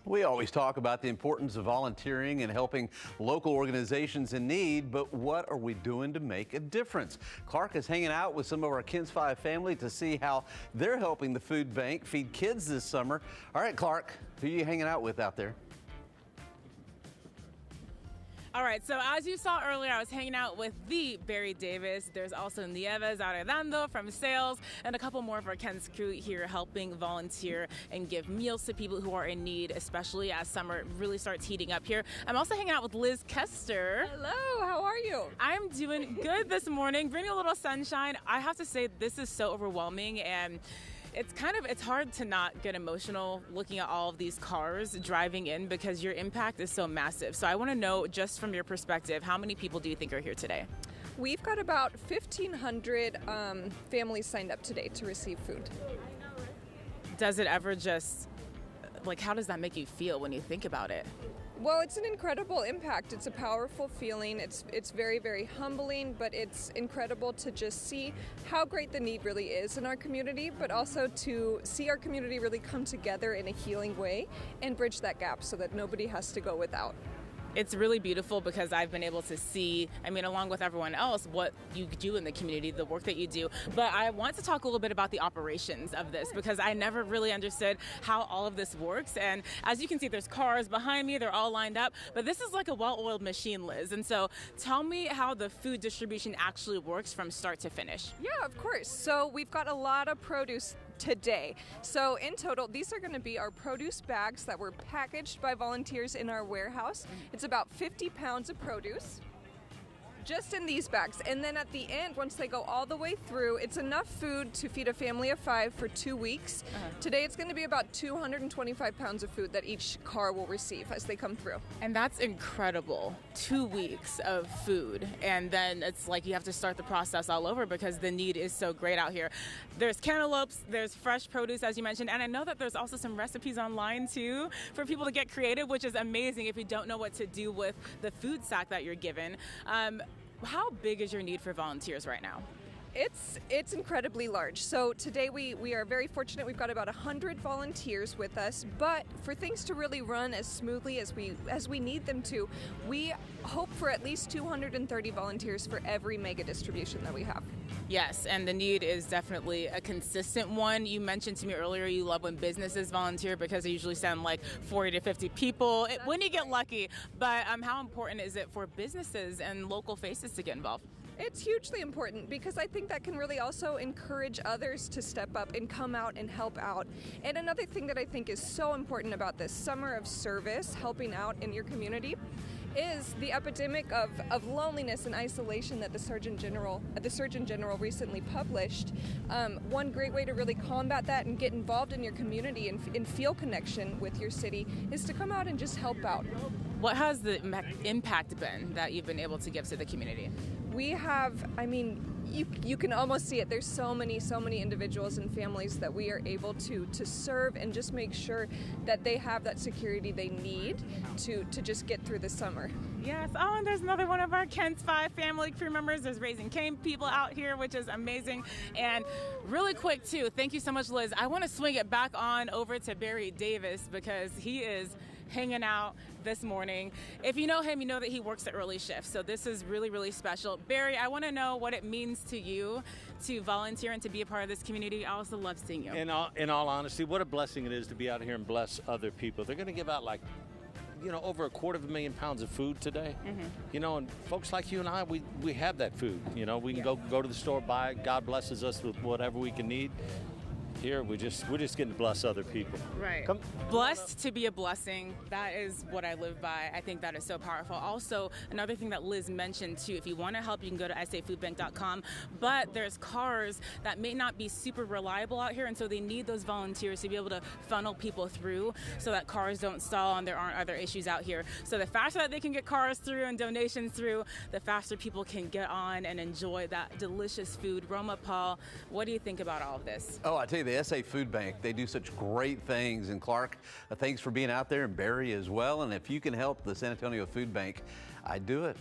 We always talk about the importance of volunteering and helping local organizations in need, but what are we doing to make a difference? Clark is hanging out with some of our Kins 5 family to see how they're helping the food bank feed kids this summer. All right, Clark, who are you hanging out with out there? All right, so as you saw earlier, I was hanging out with the Barry Davis. There's also Nieves Arredondo from sales and a couple more of our Ken's crew here helping volunteer and give meals to people who are in need, especially as summer really starts heating up here. I'm also hanging out with Liz Kester. Hello, how are you? I'm doing good this morning, bringing a little sunshine. I have to say this is so overwhelming, and it's hard to not get emotional looking at all of these cars driving in because your impact is so massive. So I want to know, just from your perspective, how many people do you think are here today? We've got about 1,500 families signed up today to receive food. Does it ever just, how does that make you feel when you think about it? Well, it's an incredible impact. It's a powerful feeling. It's very, very humbling, but it's incredible to just see how great the need really is in our community, but also to see our community really come together in a healing way and bridge that gap so that nobody has to go without. It's really beautiful because I've been able to see, along with everyone else, what you do in the community, the work that you do. But I want to talk a little bit about the operations of this because I never really understood how all of this works. And as you can see, there's cars behind me. They're all lined up. But this is like a well-oiled machine, Liz. And so tell me how the food distribution actually works from start to finish. Yeah, of course. So we've got a lot of produce today. So in total, these are going to be our produce bags that were packaged by volunteers in our warehouse. It's about 50 pounds of produce just in these bags. And then at the end, once they go all the way through, it's enough food to feed a family of 5 for 2 weeks. Today, it's going to be about 225 pounds of food that each car will receive as they come through. And that's incredible. 2 weeks of food. And then it's like you have to start the process all over because the need is so great out here. There's cantaloupes, there's fresh produce, as you mentioned. And I know that there's also some recipes online, too, for people to get creative, which is amazing if you don't know what to do with the food sack that you're given. How big is your need for volunteers right now? It's incredibly large. So today we are very fortunate. We've got about 100 volunteers with us, but for things to really run as smoothly as we need them to, we hope for at least 230 volunteers for every mega distribution that we have. Yes, and the need is definitely a consistent one. You mentioned to me earlier you love when businesses volunteer because they usually send like 40 to 50 people when you get lucky. But how important is it for businesses and local faces to get involved? It's hugely important because I think that can really also encourage others to step up and come out and help out. And another thing that I think is so important about this summer of service, helping out in your community, is the epidemic of loneliness and isolation that the Surgeon General recently published. One great way to really combat that and get involved in your community and feel connection with your city is to come out and just help out. What has the impact been that you've been able to give to the community? We have, you can almost see it. There's so many individuals and families that we are able to serve and just make sure that they have that security they need to just get through the summer. Yes. Oh, and there's another one of our Kins 5 family crew members. There's Raising Cane people out here, which is amazing. And really quick, too, thank you so much, Liz. I want to swing it back on over to Barry Davis because he is hanging out this morning. If you know him, you know that he works the early shift. So this is really, really special. Barry, I want to know what it means to you to volunteer and to be a part of this community. I also love seeing you. In all honesty, what a blessing it is to be out here and bless other people. They're going to give out over 250,000 pounds of food today. And folks like you and I, we have that food. We can go to the store, buy it. God blesses us with whatever we can need. Here, we're just getting to bless other people. Right. Blessed to be a blessing. That is what I live by. I think that is so powerful. Also, another thing that Liz mentioned too, if you want to help, you can go to safoodbank.com. But there's cars that may not be super reliable out here, and so they need those volunteers to be able to funnel people through so that cars don't stall and there aren't other issues out here. So the faster that they can get cars through and donations through, the faster people can get on and enjoy that delicious food. Roma, Paul, what do you think about all of this? Oh, I tell you, the SA Food Bank, they do such great things. And Clark, thanks for being out there, and Barry as well. And if you can help the San Antonio Food Bank, I'd do it.